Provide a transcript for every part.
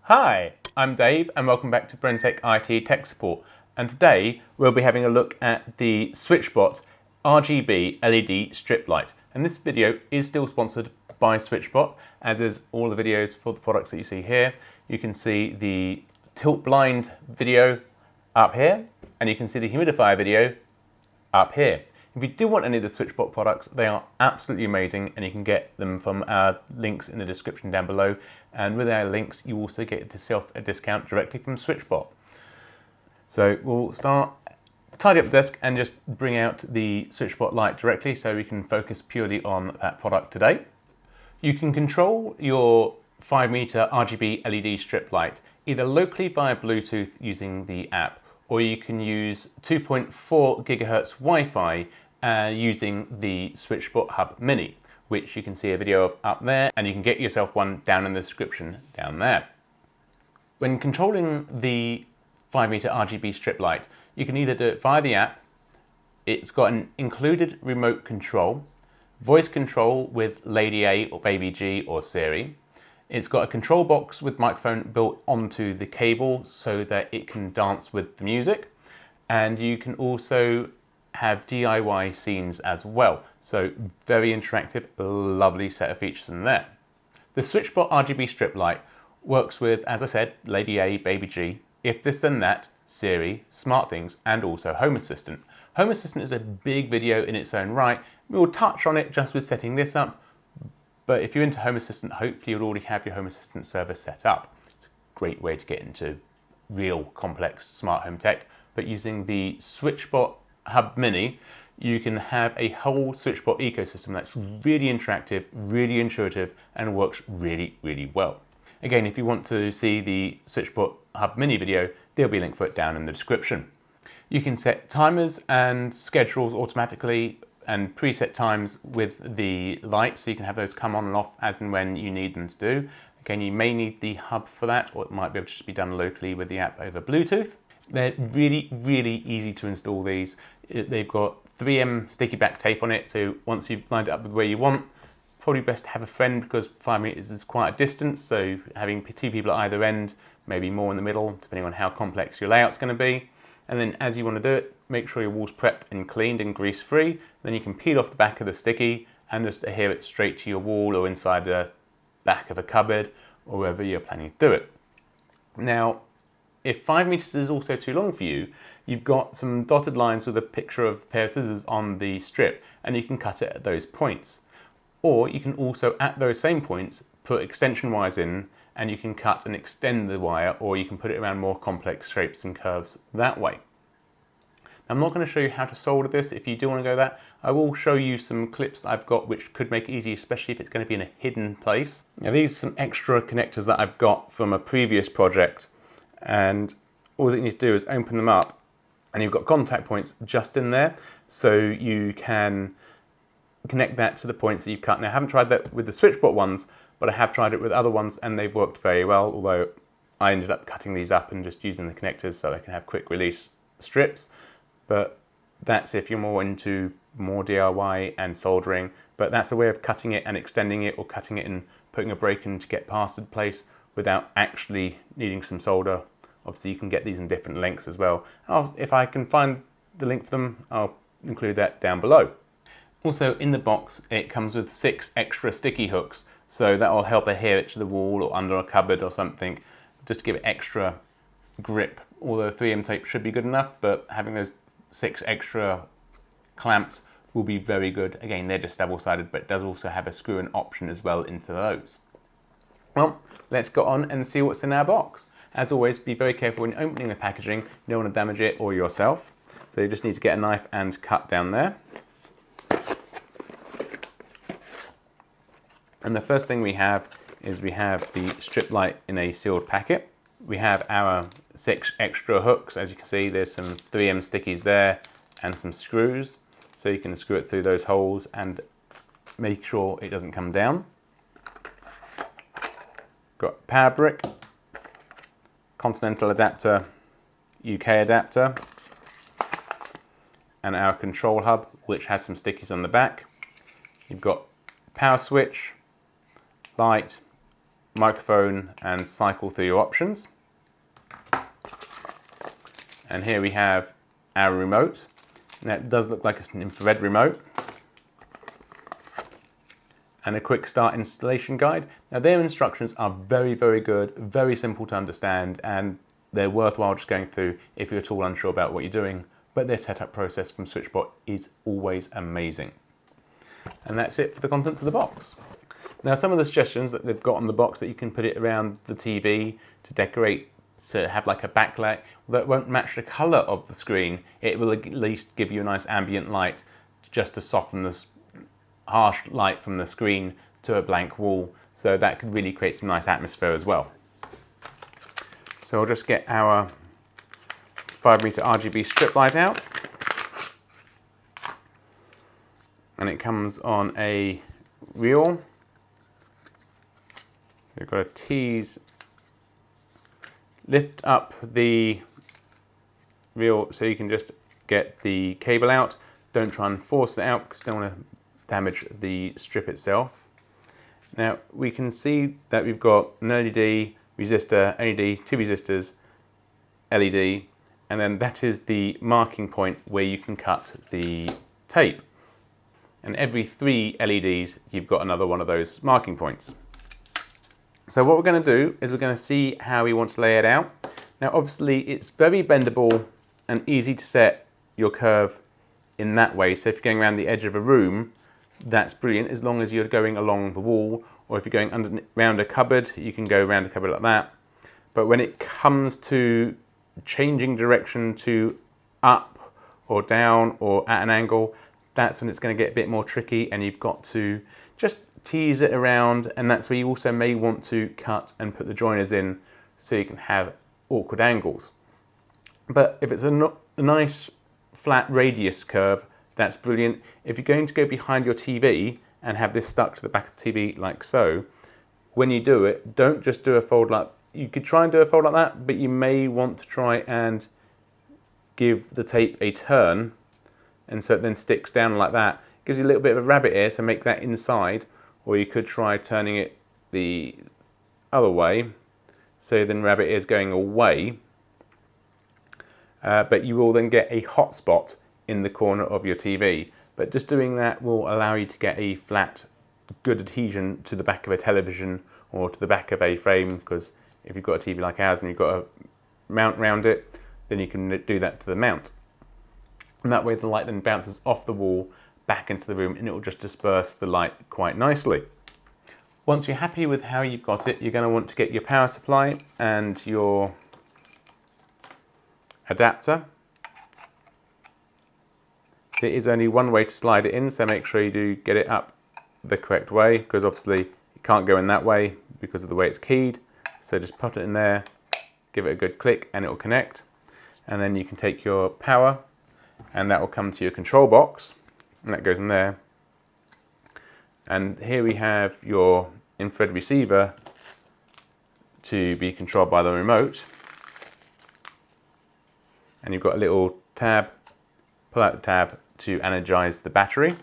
Hi, I'm Dave and welcome back to BrenTeck IT Tech Support, and today we'll be having a look at the SwitchBot RGB LED strip light, and this video is still sponsored by SwitchBot, as is all the videos for the products that you see here. You can see the tilt blind video up here and you can see the humidifier video up here. If you do want any of the SwitchBot products, they are absolutely amazing and you can get them from our links in the description down below. And with our links, you also get yourself a discount directly from SwitchBot. So we'll start, tidy up the desk and just bring out the SwitchBot light directly so we can focus purely on that product today. You can control your 5-meter RGB LED strip light either locally via Bluetooth using the app, or you can use 2.4 gigahertz Wi-Fi using the SwitchBot Hub Mini, which you can see a video of up there, and you can get yourself one down in the description down there. When controlling the 5-meter RGB strip light, you can either do it via the app. It's got an included remote control, voice control with Lady A or Baby G or Siri. It's got a control box with microphone built onto the cable so that it can dance with the music. And you can also have DIY scenes as well. So very interactive, lovely set of features in there. The SwitchBot RGB strip light works with, as I said, Lady A, Baby G, If This Then That, Siri, SmartThings, and also Home Assistant. Home Assistant is a big video in its own right. We will touch on it just with setting this up. But if you're into Home Assistant, hopefully you'll already have your Home Assistant service set up. It's a great way to get into real complex smart home tech. But using the SwitchBot Hub Mini, you can have a whole SwitchBot ecosystem that's really interactive, really intuitive, and works really, really well. Again, if you want to see the SwitchBot Hub Mini video, there'll be a link for it down in the description. You can set timers and schedules automatically and preset times with the light, so you can have those come on and off as and when you need them to do. Again, you may need the hub for that, or it might be able to just be done locally with the app over Bluetooth. They're really, really easy to install these. They've got 3M sticky back tape on it, so once you've lined it up with where you want, probably best to have a friend because 5 meters is quite a distance, so having 2 people at either end, maybe more in the middle, depending on how complex your layout's going to be. And then as you want to do it, make sure your wall's prepped and cleaned and grease-free. Then you can peel off the back of the sticky and just adhere it straight to your wall or inside the back of a cupboard or wherever you're planning to do it. Now, if 5 meters is also too long for you, you've got some dotted lines with a picture of a pair of scissors on the strip, and you can cut it at those points. Or you can also, at those same points, put extension wires in, and you can cut and extend the wire, or you can put it around more complex shapes and curves that way. I'm not going to show you how to solder this. If you do want to go that, I will show you some clips that I've got which could make it easy, especially if it's going to be in a hidden place. Now these are some extra connectors that I've got from a previous project, and all that you need to do is open them up and you've got contact points just in there, so you can connect that to the points that you've cut. Now I haven't tried that with the SwitchBot ones, but I have tried it with other ones and they've worked very well, although I ended up cutting these up and just using the connectors so I can have quick release strips. But that's if you're more into more DIY and soldering, but that's a way of cutting it and extending it, or cutting it and putting a break in to get past the place without actually needing some solder. Obviously you can get these in different lengths as well. If I can find the link for them, I'll include that down below. Also in the box, it comes with 6 extra sticky hooks, so that will help adhere it to the wall or under a cupboard or something, just to give it extra grip. Although 3M tape should be good enough, but having those 6 extra clamps will be very good. Again, they're just double-sided, but it does also have a screw-in option as well into those. Well, let's go on and see what's in our box. As always, be very careful when opening the packaging. You don't want to damage it or yourself. So you just need to get a knife and cut down there. And the first thing we have is we have the strip light in a sealed packet. We have our 6 extra hooks. As you can see, there's some 3M stickies there and some screws. So you can screw it through those holes and make sure it doesn't come down. Got power brick, continental adapter, UK adapter, and our control hub, which has some stickies on the back. You've got power switch, light, microphone and cycle through your options. And here we have our remote. Now it does look like it's an infrared remote. And a quick start installation guide. Now their instructions are very, very good, very simple to understand, and they're worthwhile just going through if you're at all unsure about what you're doing. But their setup process from SwitchBot is always amazing. And that's it for the contents of the box. Now some of the suggestions that they've got on the box that you can put it around the TV to decorate, to have like a backlight that won't match the color of the screen. It will at least give you a nice ambient light just to soften the harsh light from the screen to a blank wall. So that could really create some nice atmosphere as well. So we'll just get our 5-meter RGB strip light out. And it comes on a reel. We've got to tease, lift up the reel so you can just get the cable out. Don't try and force it out because you don't want to damage the strip itself. Now we can see that we've got an LED, resistor, LED, 2 resistors, LED, and then that is the marking point where you can cut the tape. And every 3 LEDs, you've got another one of those marking points. So what we're going to do is we're going to see how we want to lay it out. Now obviously it's very bendable and easy to set your curve in that way. So if you're going around the edge of a room, that's brilliant as long as you're going along the wall, or if you're going around a cupboard, you can go around a cupboard like that. But when it comes to changing direction to up or down or at an angle, that's when it's going to get a bit more tricky, and you've got to just tease it around, and that's where you also may want to cut and put the joiners in so you can have awkward angles. But if it's a nice flat radius curve, that's brilliant. If you're going to go behind your TV and have this stuck to the back of the TV like so, when you do it, don't just do a fold like, you could try and do a fold like that, but you may want to try and give the tape a turn, and so it then sticks down like that. Gives you a little bit of a rabbit ear, so make that inside, or you could try turning it the other way, so then rabbit ear is going away, but you will then get a hot spot in the corner of your TV. But just doing that will allow you to get a flat, good adhesion to the back of a television or to the back of a frame, because if you've got a TV like ours and you've got a mount around it, then you can do that to the mount. And that way the light then bounces off the wall back into the room, and it will just disperse the light quite nicely. Once you're happy with how you've got it, you're going to want to get your power supply and your adapter. There is only one way to slide it in, so make sure you do get it up the correct way, because obviously it can't go in that way because of the way it's keyed. So just put it in there, give it a good click, and it will connect. And then you can take your power, and that will come to your control box, and that goes in there. And here we have your infrared receiver to be controlled by the remote. And you've got a little tab, pull out the tab to energize the battery.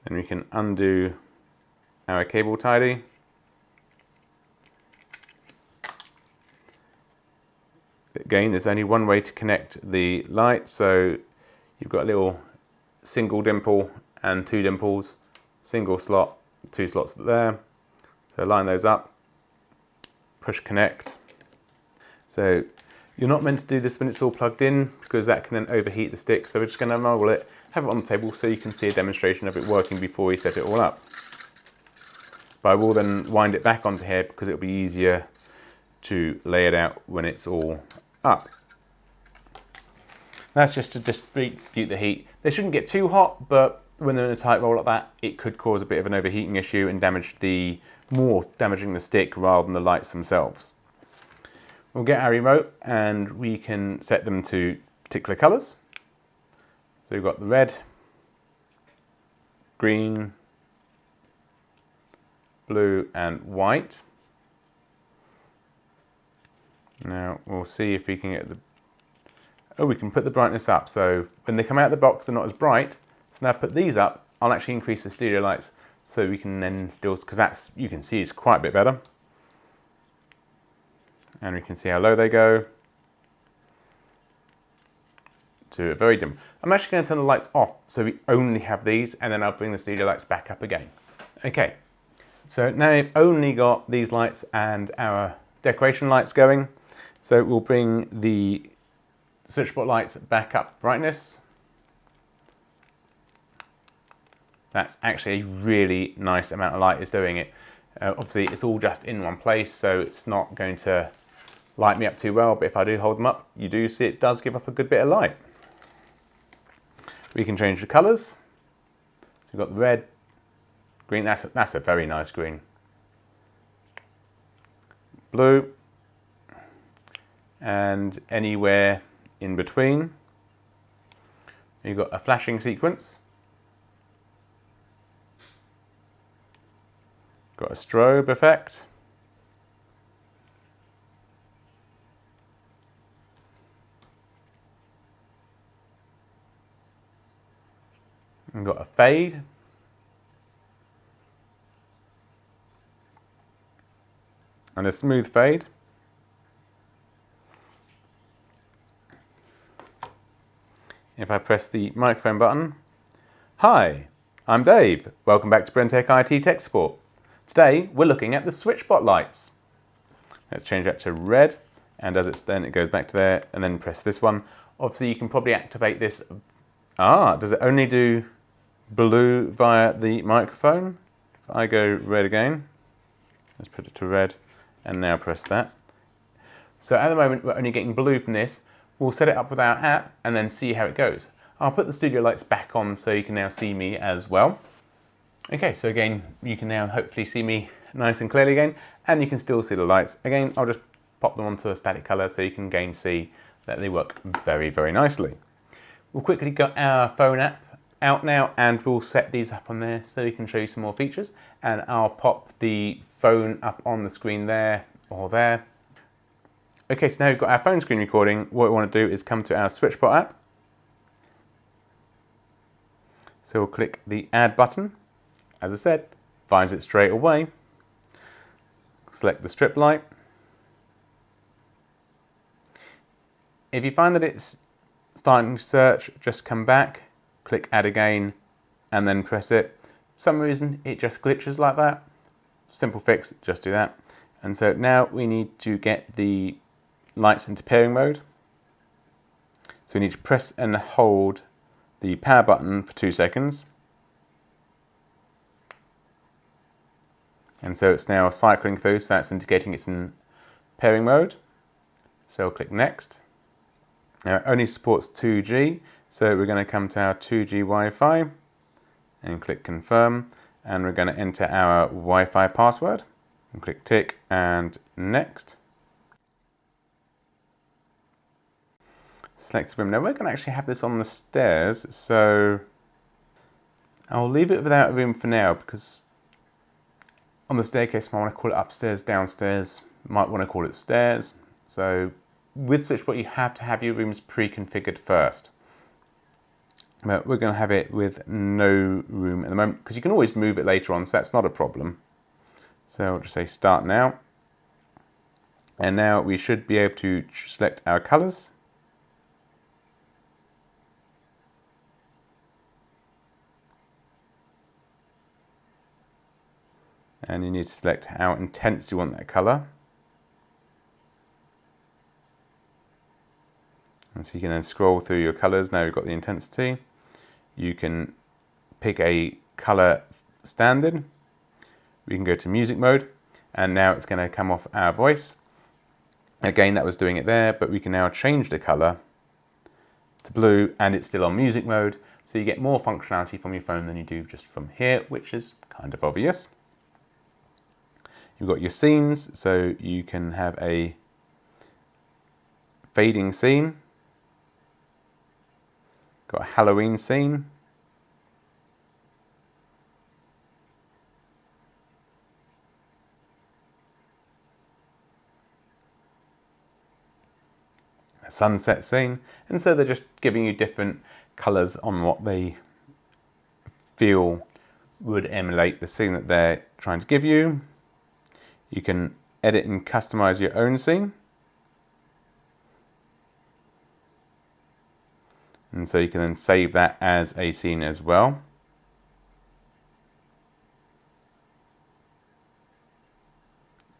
Then we can undo our cable tidy. Again, there's only one way to connect the light, so you've got a little single dimple and 2 dimples, single slot, 2 slots there. So line those up, push connect. So you're not meant to do this when it's all plugged in, because that can then overheat the stick. So we're just going to unroll it, have it on the table so you can see a demonstration of it working before you set it all up. But I will then wind it back onto here because it'll be easier to lay it out when it's all up. That's just to distribute the heat. They shouldn't get too hot, but when they're in a tight roll like that, it could cause a bit of an overheating issue and damaging the stick rather than the lights themselves. We'll get our remote and we can set them to particular colours. So we've got the red, green, blue and white. Now we'll see if we can get we can put the brightness up. So when they come out of the box, they're not as bright. So now put these up I'll actually increase the studio lights so we can then still, because that's, you can see it's quite a bit better. And we can see how low they go to very dim. I'm actually going to turn the lights off so we only have these, and then I'll bring the studio lights back up again. Okay, so now we've only got these lights and our decoration lights going. So we'll bring the SwitchBot lights back up brightness. That's actually a really nice amount of light is doing it. Obviously it's all just in one place, so it's not going to light me up too well, but if I do hold them up, you do see it does give off a good bit of light. We can change the colours. We've got the red, green, that's a very nice green. Blue, and anywhere in between. You've got a flashing sequence. Got a strobe effect. And got a fade. And a smooth fade. If I press the microphone button. Hi, I'm Dave. Welcome back to BrenTeck IT Tech Support. Today we're looking at the SwitchBot lights. Let's change that to red, and as it's then it goes back to there, and then press this one. Obviously you can probably activate this. Does it only do blue via the microphone? If I go red again, let's put it to red, and now press that. So at the moment we're only getting blue from this. We'll set it up with our app and then see how it goes. I'll put the studio lights back on so you can now see me as well. Okay, so again, you can now hopefully see me nice and clearly again, and you can still see the lights. Again, I'll just pop them onto a static color so you can again see that they work very, very nicely. We'll quickly get our phone app out now, and we'll set these up on there so we can show you some more features. And I'll pop the phone up on the screen there or there. Okay, so now we've got our phone screen recording. What we want to do is come to our SwitchBot app. So we'll click the add button. As I said, finds it straight away. Select the strip light. If you find that it's starting to search, just come back, click add again, and then press it. For some reason, it just glitches like that. Simple fix, just do that. And so now we need to get the lights into pairing mode. So we need to press and hold the power button for 2 seconds. And so it's now cycling through, so that's indicating it's in pairing mode. So we'll click next. Now it only supports 2G, so we're going to come to our 2G Wi-Fi and click confirm, and we're going to enter our Wi-Fi password and click tick and next. Select room. Now we're going to actually have this on the stairs, so I'll leave it without a room for now, because on the staircase I might want to call it upstairs, downstairs, might want to call it stairs. So with SwitchBot you have to have your rooms pre-configured first. But we're going to have it with no room at the moment, because you can always move it later on, so that's not a problem. So I'll just say start now. And now we should be able to select our colours. And you need to select how intense you want that colour. And so you can then scroll through your colours. Now you've got the intensity. You can pick a colour standard. We can go to music mode, and now it's going to come off our voice. Again, that was doing it there, but we can now change the colour to blue, and it's still on music mode. So you get more functionality from your phone than you do just from here, which is kind of obvious. You've got your scenes, so you can have a fading scene. Got a Halloween scene. A sunset scene. And so they're just giving you different colours on what they feel would emulate the scene that they're trying to give you. You can edit and customize your own scene. And so you can then save that as a scene as well.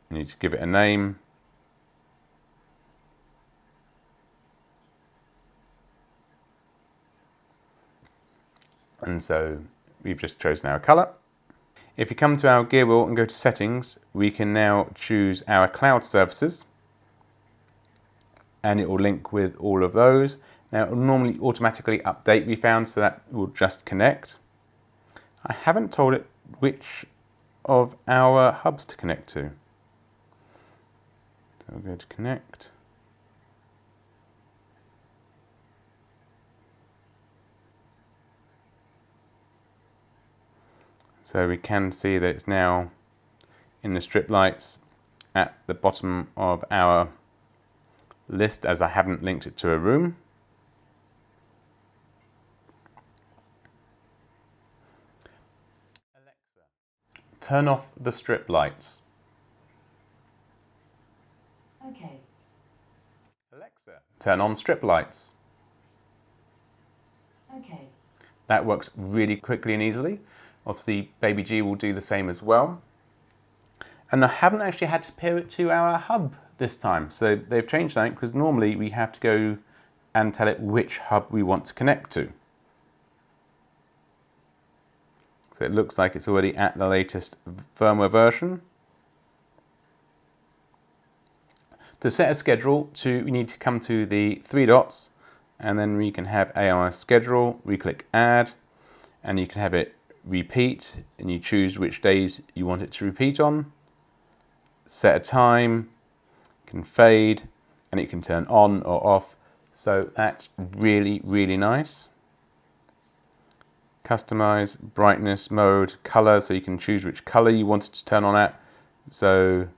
You need to give it a name. And so we've just chosen our color. If you come to our gear wheel and go to settings, we can now choose our cloud services. And it will link with all of those. Now, it will normally automatically update, we found, so that will just connect. I haven't told it which of our hubs to connect to. So we'll go to connect. So we can see that it's now in the strip lights at the bottom of our list, as I haven't linked it to a room. Alexa, turn off the strip lights. Okay. Alexa, turn on strip lights. Okay. That works really quickly and easily. Obviously, Baby G will do the same as well. And I haven't actually had to pair it to our hub this time. So they've changed that because normally we have to go and tell it which hub we want to connect to. So it looks like it's already at the latest firmware version. To set a schedule, we need to come to the three dots, and then we can have AI schedule. We click add, and you can have it repeat, and you choose which days you want it to repeat on. Set a time, can fade, and it can turn on or off. So that's really, really nice. Customize brightness mode, color, so you can choose which color you want it to turn on at. So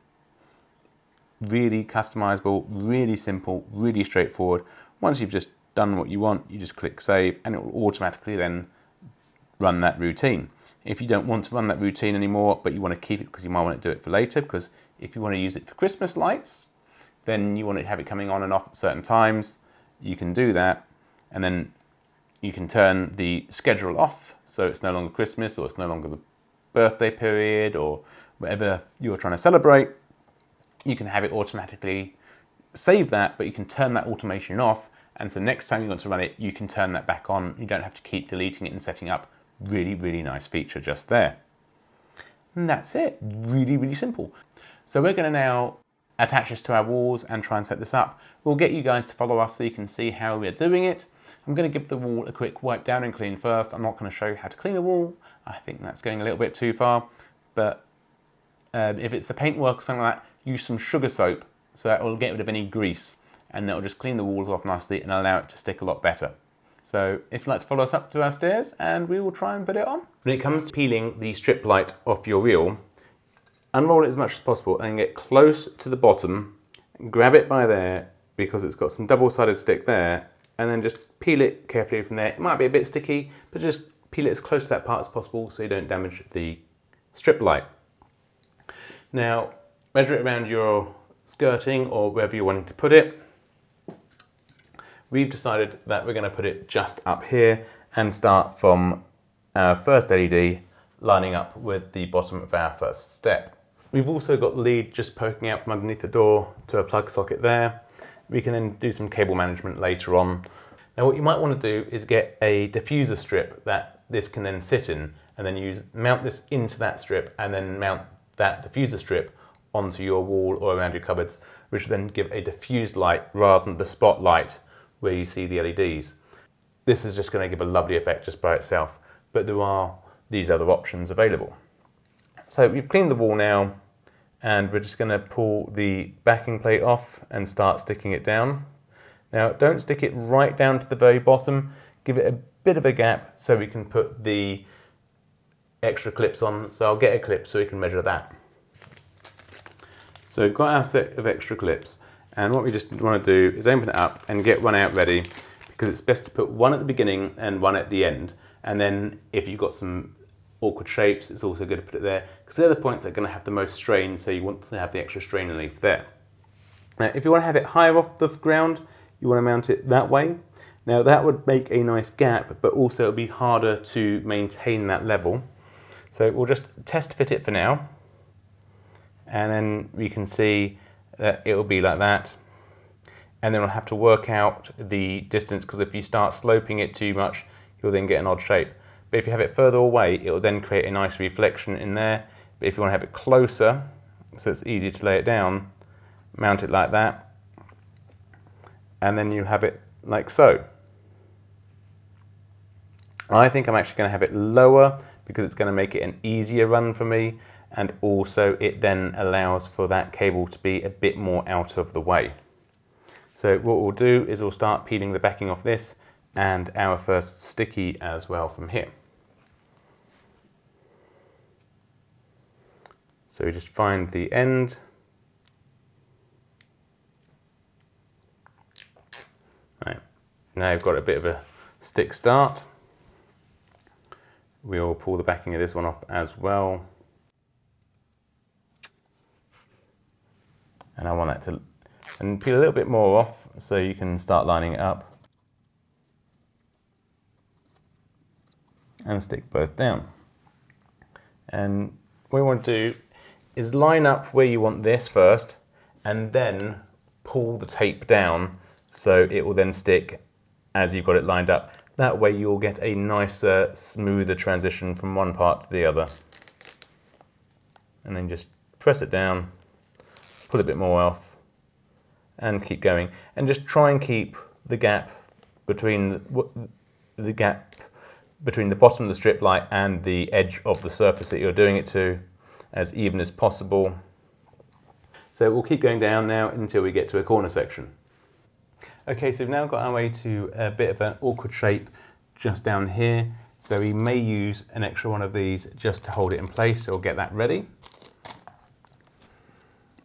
really customizable, really simple, really straightforward. Once you've just done what you want, you just click save, and it will automatically then run that routine. If you don't want to run that routine anymore, but you want to keep it because you might want to do it for later, because if you want to use it for Christmas lights, then you want to have it coming on and off at certain times, you can do that. And then you can turn the schedule off, so it's no longer Christmas, or it's no longer the birthday period, or whatever you're trying to celebrate. You can have it automatically save that, but you can turn that automation off, and so next time you want to run it, you can turn that back on. You don't have to keep deleting it and setting up. Really, really nice feature just there. And that's it. Really, really simple. So we're going to now attach this to our walls and try and set this up. We'll get you guys to follow us so you can see how we're doing it. I'm going to give the wall a quick wipe down and clean first. I'm not going to show you how to clean the wall. I think that's going a little bit too far. But if it's the paintwork or something like that, use some sugar soap so that will get rid of any grease, and that will just clean the walls off nicely and allow it to stick a lot better. So if you'd like to follow us up to our stairs, and we will try and put it on. When it comes to peeling the strip light off your reel, unroll it as much as possible and get close to the bottom, grab it by there because it's got some double-sided stick there, and then just peel it carefully from there. It might be a bit sticky, but just peel it as close to that part as possible so you don't damage the strip light. Now, measure it around your skirting or wherever you're wanting to put it. We've decided that we're going to put it just up here and start from our first LED lining up with the bottom of our first step. We've also got the lead just poking out from underneath the door to a plug socket there. We can then do some cable management later on. Now what you might want to do is get a diffuser strip that this can then sit in, and then mount this into that strip and then mount that diffuser strip onto your wall or around your cupboards, which will then give a diffused light rather than the spotlight where you see the LEDs. This is just going to give a lovely effect just by itself, but there are these other options available. So we've cleaned the wall now, and we're just going to pull the backing plate off and start sticking it down. Now don't stick it right down to the very bottom, give it a bit of a gap so we can put the extra clips on. So I'll get a clip so we can measure that. So we've got our set of extra clips, and what we just want to do is open it up and get one out ready, because it's best to put one at the beginning and one at the end. And then if you've got some awkward shapes, it's also good to put it there because they're the points that are going to have the most strain, so you want to have the extra strain relief there. Now, if you want to have it higher off the ground, you want to mount it that way. Now that would make a nice gap, but also it would be harder to maintain that level. So we'll just test fit it for now. And then we can see that it will be like that. And then we'll have to work out the distance, because if you start sloping it too much, you'll then get an odd shape. But if you have it further away, it will then create a nice reflection in there. But if you want to have it closer, so it's easier to lay it down, mount it like that. And then you have it like so. I think I'm actually going to have it lower because it's going to make it an easier run for me, and also it then allows for that cable to be a bit more out of the way. So what we'll do is we'll start peeling the backing off this and our first sticky as well from here. So we just find the end. Right. Now we've got a bit of a stick start. We'll pull the backing of this one off as well. And I want that to, and peel a little bit more off so you can start lining it up. And stick both down. And what we want to do is line up where you want this first, and then pull the tape down so it will then stick as you've got it lined up. That way you'll get a nicer, smoother transition from one part to the other. And then just press it down, pull a bit more off, and keep going. And just try and keep the gap between the bottom of the strip light and the edge of the surface that you're doing it to as even as possible. So we'll keep going down now until we get to a corner section. Okay, so we've now got our way to a bit of an awkward shape just down here. So we may use an extra one of these just to hold it in place, so we'll get that ready.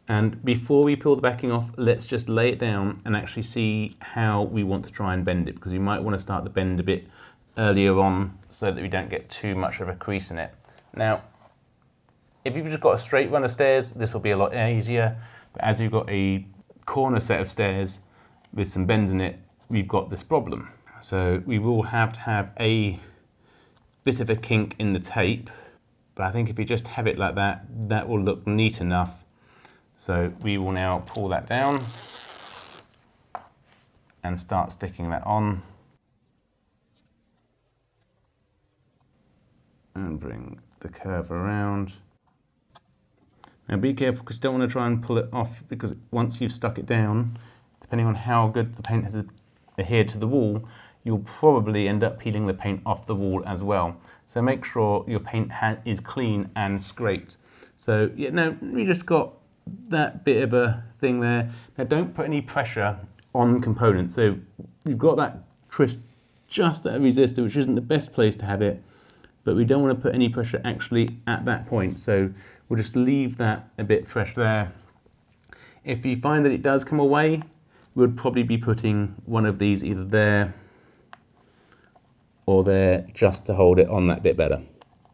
And before we peel the backing off, let's just lay it down and actually see how we want to try and bend it, because we might want to start the bend a bit earlier on so that we don't get too much of a crease in it. Now, if you've just got a straight run of stairs, this will be a lot easier. But as you've got a corner set of stairs with some bends in it, we've got this problem. So we will have to have a bit of a kink in the tape, but I think if you just have it like that, that will look neat enough. So we will now pull that down and start sticking that on. And bring the curve around. Now be careful, because you don't want to try and pull it off, because once you've stuck it down, depending on how good the paint has adhered to the wall, you'll probably end up peeling the paint off the wall as well. So make sure your paint is clean and scraped. So yeah, no, we just got that bit of a thing there. Now don't put any pressure on components. So you've got that twist just at a resistor, which isn't the best place to have it, but we don't want to put any pressure actually at that point. So we'll just leave that a bit fresh there. If you find that it does come away, we'd probably be putting one of these either there or there, just to hold it on that bit better.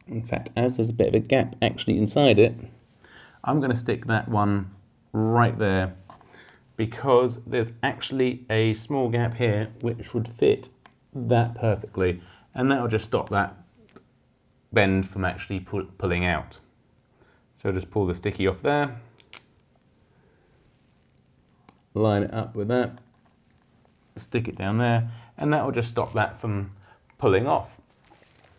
In fact, as there's a bit of a gap actually inside it, I'm going to stick that one right there, because there's actually a small gap here which would fit that perfectly, and that will just stop that bend from actually pulling out. So just pull the sticky off there, line it up with that, stick it down there, and that will just stop that from pulling off.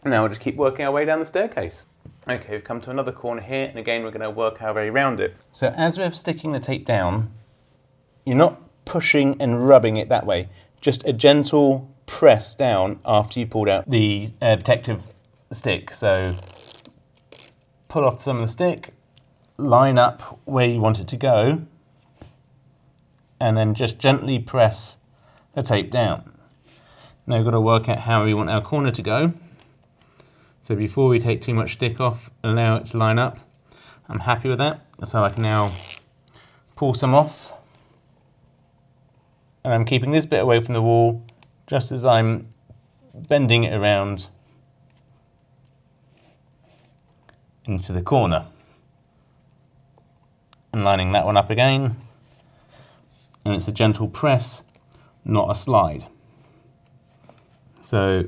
Now we'll just keep working our way down the staircase. Okay, we've come to another corner here, and again we're going to work our way around it. So as we're sticking the tape down, you're not pushing and rubbing it that way, just a gentle press down after you pulled out the protective stick. So pull off some of the stick, line up where you want it to go, and then just gently press the tape down. Now we've got to work out how we want our corner to go. So before we take too much stick off, allow it to line up. I'm happy with that, so I can now pull some off. And I'm keeping this bit away from the wall, just as I'm bending it around. into the corner. And lining that one up again. And it's a gentle press, not a slide. So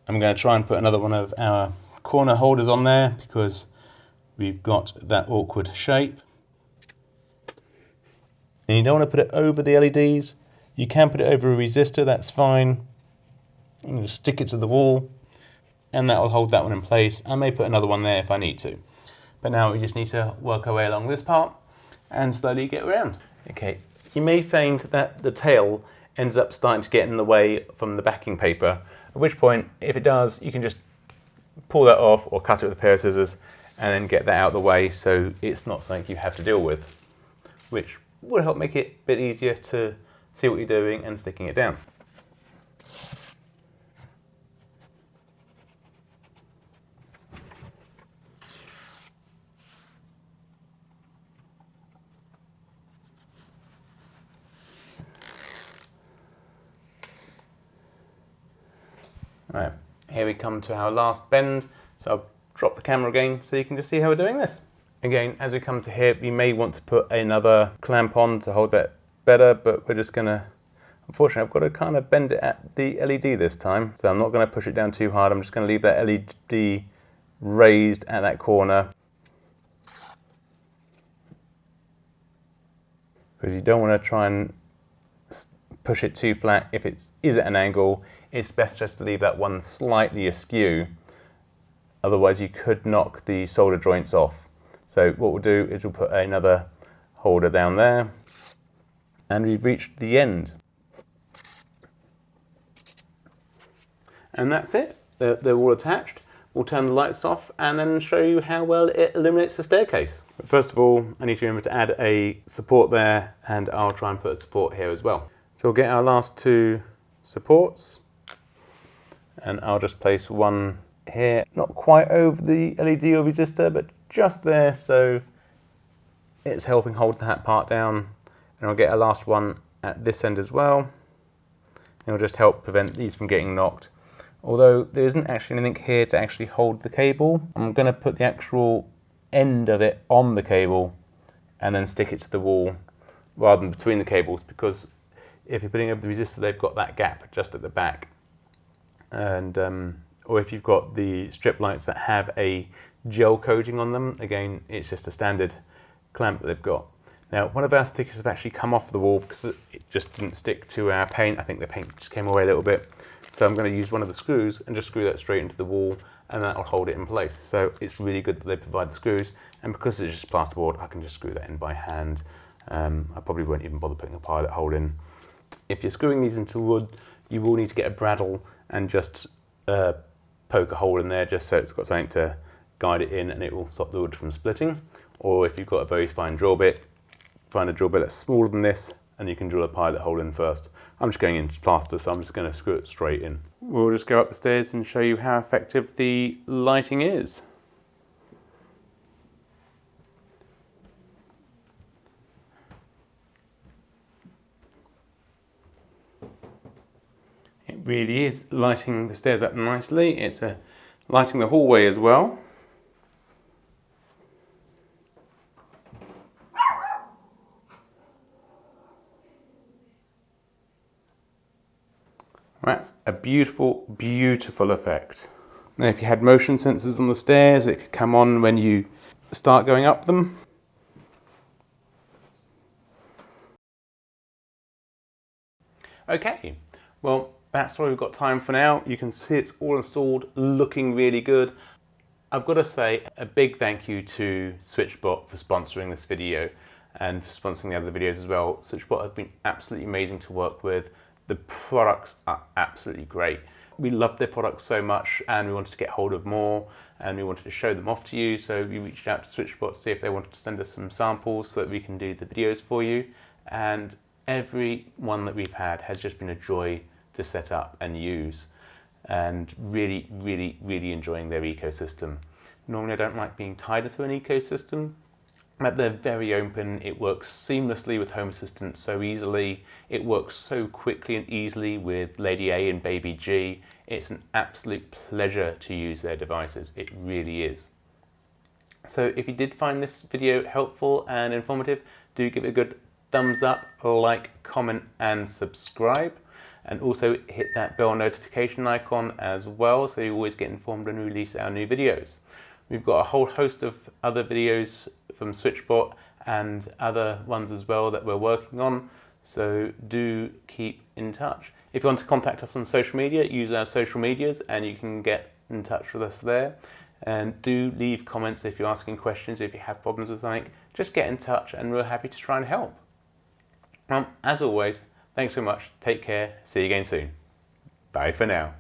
I'm going to try and put another one of our corner holders on there because we've got that awkward shape. And you don't want to put it over the LEDs. You can put it over a resistor, that's fine. And just stick it to the wall and that will hold that one in place. I may put another one there if I need to. But now we just need to work our way along this part and slowly get around. Okay, you may find that the tail ends up starting to get in the way from the backing paper, at which point, if it does, you can just pull that off or cut it with a pair of scissors and then get that out of the way so it's not something you have to deal with, which will help make it a bit easier to see what you're doing and sticking it down. Right, here we come to our last bend, so I'll drop the camera again so you can just see how we're doing this. Again, as we come to here, we may want to put another clamp on to hold that better, but we're just gonna, unfortunately, I've got to kind of bend it at the LED this time, so I'm not gonna push it down too hard. I'm just gonna leave that LED raised at that corner. Because you don't want to try and push it too flat. If it is at an angle, it's best just to leave that one slightly askew. Otherwise you could knock the solder joints off. So what we'll do is we'll put another holder down there and we've reached the end. And that's it. They're all attached. We'll turn the lights off and then show you how well it illuminates the staircase. But first of all, I need to remember to add a support there, and I'll try and put a support here as well. So we'll get our last two supports, and I'll just place one here, not quite over the LED or resistor, but just there, so it's helping hold that part down. And I'll get a last one at this end as well. It'll just help prevent these from getting knocked. Although there isn't actually anything here to actually hold the cable, I'm going to put the actual end of it on the cable and then stick it to the wall rather than between the cables, because if you're putting over the resistor, they've got that gap just at the back. And or if you've got the strip lights that have a gel coating on them, again, it's just a standard clamp that they've got. Now, one of our stickers have actually come off the wall because it just didn't stick to our paint. I think the paint just came away a little bit. So I'm going to use one of the screws and just screw that straight into the wall, and that will hold it in place. So it's really good that they provide the screws, and because it's just plasterboard, I can just screw that in by hand. I probably won't even bother putting a pilot hole in. If you're screwing these into wood, you will need to get a bradawl and just poke a hole in there just so it's got something to guide it in, and it will stop the wood from splitting. Or if you've got a very fine drill bit, find a drill bit that's smaller than this, and you can drill a pilot hole in first. I'm just going into plaster, so I'm just going to screw it straight in. We'll just go up the stairs and show you how effective the lighting is. It really is lighting the stairs up nicely. It's lighting the hallway as well. That's a beautiful, beautiful effect. Now, if you had motion sensors on the stairs, it could come on when you start going up them. Okay, well, that's all we've got time for now. You can see it's all installed, looking really good. I've got to say a big thank you to SwitchBot for sponsoring this video and for sponsoring the other videos as well. SwitchBot has been absolutely amazing to work with. The products are absolutely great. We love their products so much, and we wanted to get hold of more, and we wanted to show them off to you. So we reached out to SwitchBot to see if they wanted to send us some samples so that we can do the videos for you. And every one that we've had has just been a joy to set up and use, and really, really, really enjoying their ecosystem. Normally I don't like being tied into an ecosystem, But they're very open. It works seamlessly with Home Assistant so easily. It works so quickly and easily with Lady A and Baby G. It's an absolute pleasure to use their devices. It really is. So if you did find this video helpful and informative, do give it a good thumbs up, like, comment and subscribe. And also hit that bell notification icon as well, so you always get informed when we release our new videos. We've got a whole host of other videos from SwitchBot and other ones as well that we're working on, so do keep in touch. If you want to contact us on social media, use our social medias and you can get in touch with us there. And do leave comments if you're asking questions, if you have problems with something, just get in touch and we're happy to try and help. As always, thanks so much, take care, see you again soon. Bye for now.